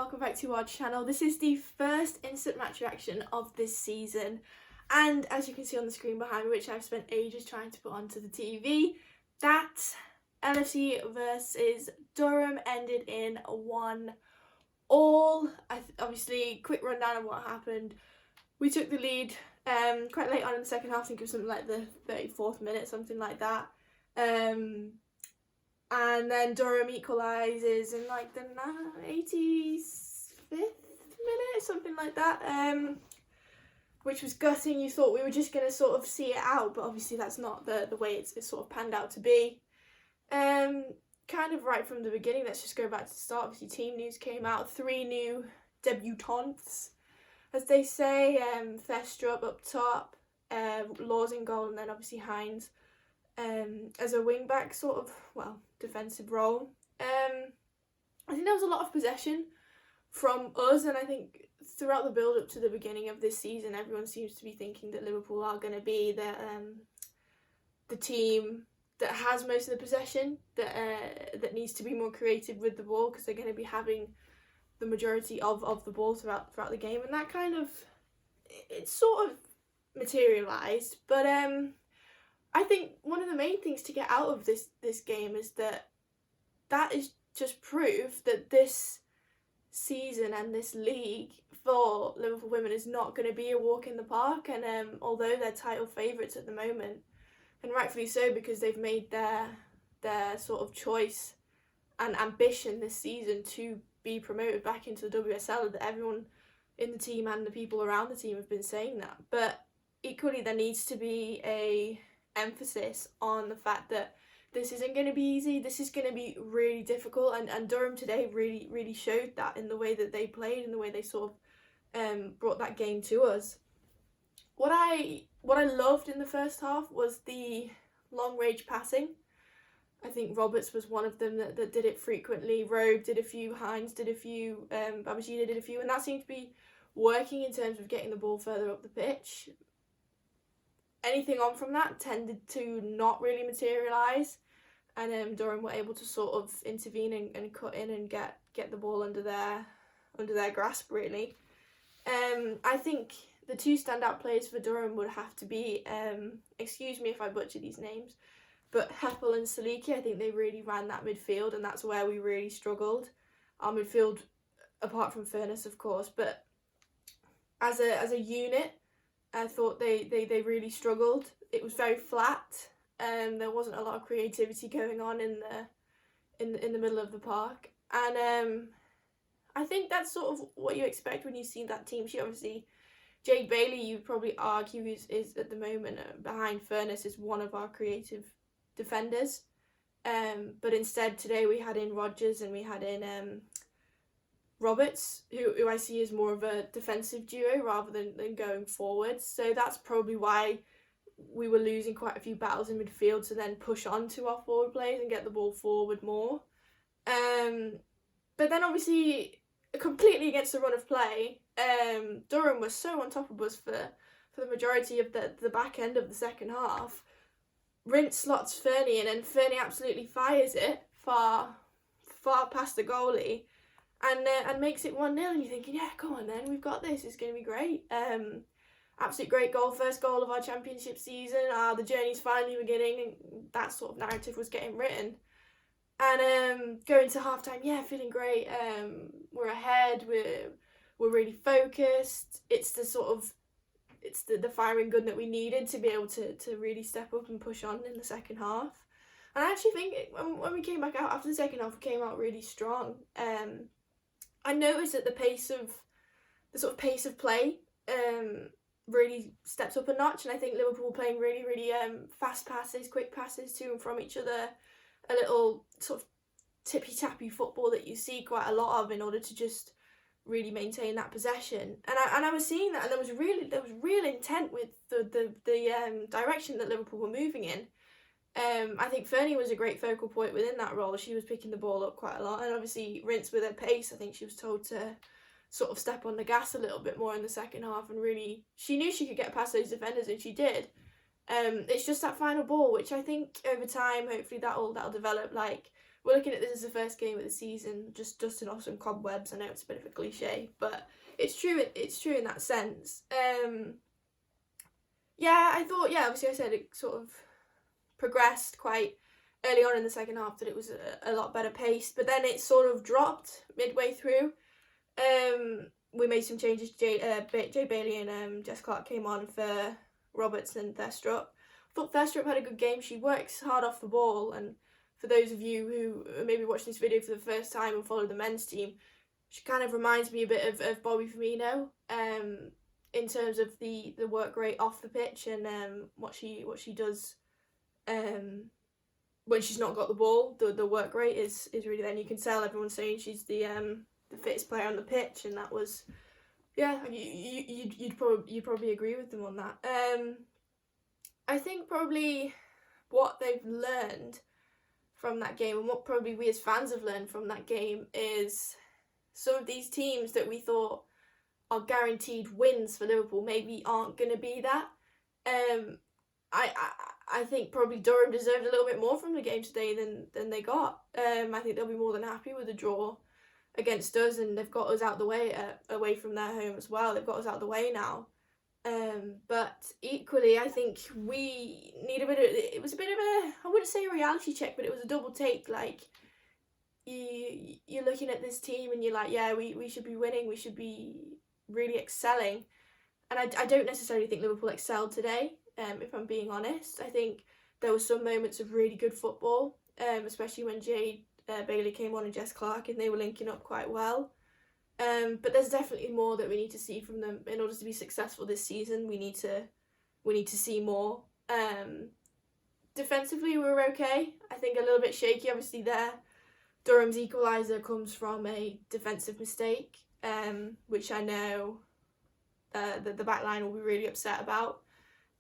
welcome back to our channel. This is the first instant match reaction of this season, and as you can see on the screen behind me, which I've spent ages trying to put onto the TV, that LFC versus Durham ended in 1-all. Obviously, quick rundown of what happened. We took the lead quite late on in the second half, I think it was something like the 34th minute, something like that. And then Durham equalises in like the 85th minute, something like that, which was gutting. You thought we were just going to sort of see it out, but obviously that's not the way it's sort of panned out to be. Kind of right from the beginning, let's just go back to the start. Obviously team news came out, 3 new debutantes, as they say. Fixture up top, Laws in goal, and then obviously Hines as a wing back sort of, well, defensive role. I think there was a lot of possession from us, and I think throughout the build up to the beginning of this season, everyone seems to be thinking that Liverpool are going to be the team that has most of the possession, that needs to be more creative with the ball, because they're going to be having the majority of the ball throughout the game, and that kind of, it's sort of materialised. But I think one of the main things to get out of this game is that is just proof that this season and this league for Liverpool Women is not going to be a walk in the park. And although they're title favourites at the moment, and rightfully so, because they've made their sort of choice and ambition this season to be promoted back into the WSL, that everyone in the team and the people around the team have been saying that. But equally, there needs to be a emphasis on the fact that this isn't going to be easy. This is going to be really difficult, and Durham today really showed that in the way that they played and the way they sort of brought that game to us. What I loved in the first half was the long range passing. I think Roberts was one of them that did it frequently. Robe did a few, Hines did a few, Babajida did a few, and that seemed to be working in terms of getting the ball further up the pitch. Anything on from that tended to not really materialise, and Durham were able to sort of intervene and cut in and get the ball under their grasp, really. I think the 2 standout players for Durham would have to be, excuse me if I butcher these names, but Heppel and Saliki. I think they really ran that midfield, and that's where we really struggled. Our midfield, apart from Furness, of course, but as a unit, I thought they really struggled. It was very flat. There wasn't a lot of creativity going on in the middle of the park, and I think that's sort of what you expect when you see that team sheet. Obviously, Jade Bailey, you'd probably argue, is at the moment behind Furness, is one of our creative defenders. But instead today we had in Rogers and we had in Roberts, who I see as more of a defensive duo rather than going forward. So that's probably why we were losing quite a few battles in midfield to then push on to our forward players and get the ball forward more. But then obviously, completely against the run of play, Durham was so on top of us for the majority of the back end of the second half. Rince slots Fernie in, and Fernie absolutely fires it far past the goalie, and makes it 1-0, and you're thinking, yeah, come on then, we've got this, it's going to be great. Absolute great goal, first goal of our championship season, the journey's finally beginning, and that sort of narrative was getting written. And going to half-time, yeah, feeling great, we're ahead, we're really focused. It's the sort of, it's the firing gun that we needed to be able to really step up and push on in the second half. And I actually think when we came back out after the second half, we came out really strong. I noticed that the sort of pace of play really stepped up a notch, and I think Liverpool were playing really fast passes, quick passes to and from each other, a little sort of tippy-tappy football that you see quite a lot of in order to just really maintain that possession. And I was seeing that, and there was real intent with the direction that Liverpool were moving in. I think Fernie was a great focal point within that role. She was picking the ball up quite a lot, and obviously Rince with her pace, I think she was told to sort of step on the gas a little bit more in the second half, and really, she knew she could get past those defenders, and she did. It's just that final ball, which I think over time, hopefully that'll develop. Like, we're looking at this as the first game of the season, just dusting off some cobwebs. I know it's a bit of a cliche, but it's true. It's true in that sense. Yeah, I thought. Yeah, obviously, I said it sort of progressed quite early on in the second half, that it was a lot better paced, but then it sort of dropped midway through. We made some changes. Jay Bailey and Jess Clark came on for Roberts and Thestrup. I thought Thestrup had a good game. She works hard off the ball, and for those of you who are maybe watching this video for the first time and follow the men's team, she kind of reminds me a bit of Bobby Firmino, in terms of the work rate off the pitch and what she does when she's not got the ball. The work rate is really there, and you can tell everyone's saying she's the fittest player on the pitch, and that was, yeah, you'd probably agree with them on that. I think probably what they've learned from that game, and what probably we as fans have learned from that game, is some of these teams that we thought are guaranteed wins for Liverpool maybe aren't going to be that. I think probably Durham deserved a little bit more from the game today than they got. I think they'll be more than happy with a draw against us, and they've got us out the way away from their home as well. They've got us out the way now. But equally, I think we need a bit of, it was a bit of a, I wouldn't say a reality check, but it was a double take. Like, you're looking at this team and you're like, yeah, we should be winning, we should be really excelling. And I don't necessarily think Liverpool excelled today, if I'm being honest. I think there were some moments of really good football, especially when Bailey came on and Jess Clark, and they were linking up quite well. But there's definitely more that we need to see from them in order to be successful this season. We need to see more. Defensively, we were okay. I think a little bit shaky. Obviously, Durham's equaliser comes from a defensive mistake, which I know the back line will be really upset about.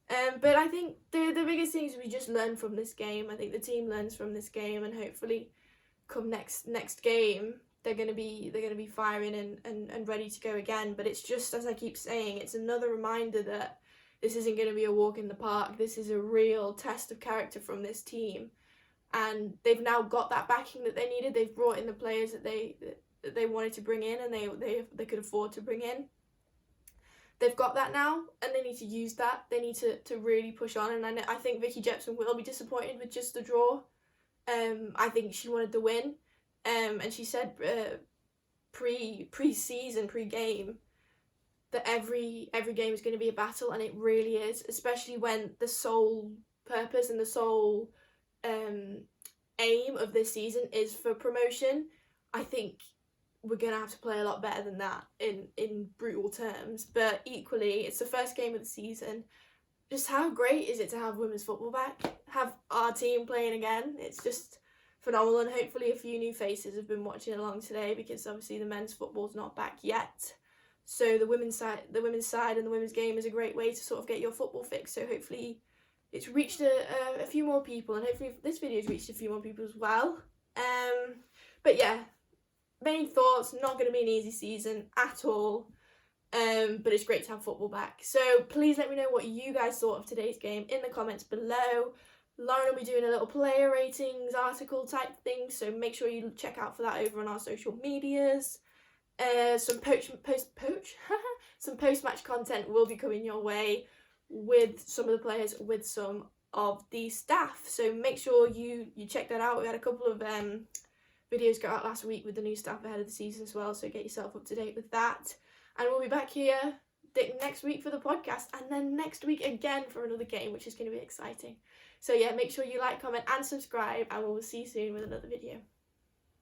But I think the biggest thing is we just learn from this game. I think the team learns from this game, and hopefully come next game they're gonna be firing and ready to go again. But it's just, as I keep saying, it's another reminder that this isn't going to be a walk in the park. This is a real test of character from this team, and they've now got that backing that they needed. They've brought in the players that they wanted to bring in, and they could afford to bring in. They've got that now, and they need to use that. They need to really push on, and I think Vicky Jepson will be disappointed with just the draw. I think she wanted the win, and she said pre-season, pre-game, that every game is going to be a battle, and it really is, especially when the sole purpose and the sole aim of this season is for promotion. I think we're going to have to play a lot better than that in brutal terms. But equally, it's the first game of the season. Just how great is it to have women's football back? Have our team playing again? It's just phenomenal, and hopefully a few new faces have been watching along today, because obviously the men's football's not back yet. So the women's side and the women's game is a great way to sort of get your football fix. So hopefully it's reached a few more people, and hopefully this video's reached a few more people as well. But yeah, main thoughts, not going to be an easy season at all, but it's great to have football back. So please let me know what you guys thought of today's game in the comments below. Lauren will be doing a little player ratings article type thing, so make sure you check out for that over on our social medias. Some post-match content will be coming your way with some of the players, with some of the staff, so make sure you check that out. We had a couple of videos go out last week with the new staff ahead of the season as well, so get yourself up to date with that. And we'll be back here next week for the podcast, and then next week again for another game, which is going to be exciting. So yeah, make sure you like, comment and subscribe, and we'll see you soon with another video.